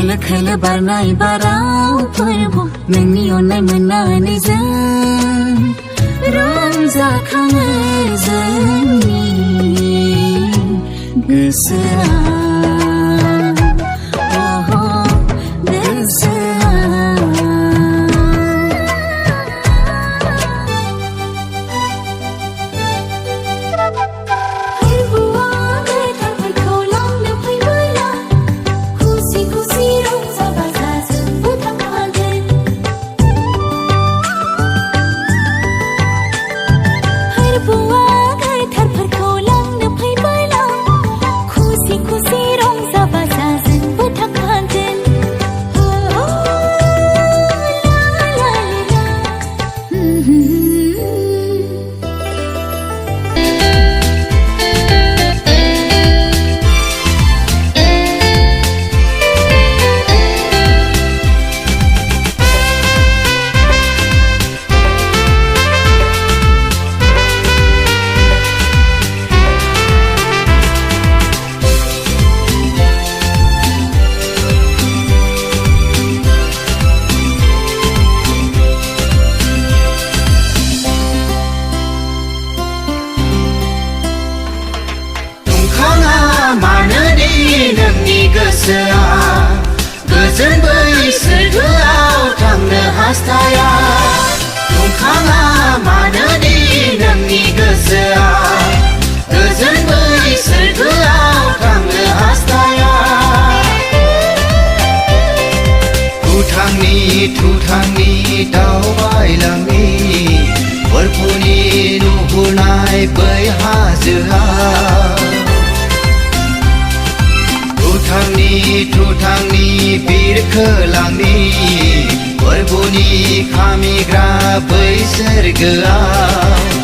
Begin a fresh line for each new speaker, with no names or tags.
खोलो खोलो बारनाय बाराव फोरबो नोंनि अननाय मोननानै जों रंजाखाङो जोंनि गोसोआ गोसोआ गोजोन बै सोरगोआव थांनो हास्थाया दुंखाङा मानोदि नोंनि गोसोआ गोजोन बै सोरगोआव थांनो हास्थाया थुथांनि दावबायलांनि बरफुनि नुहुरनाय बै हाजोआव थुथांनि बिरखोलांनि फोरबोनि खामिग्रा बै सोरगोआव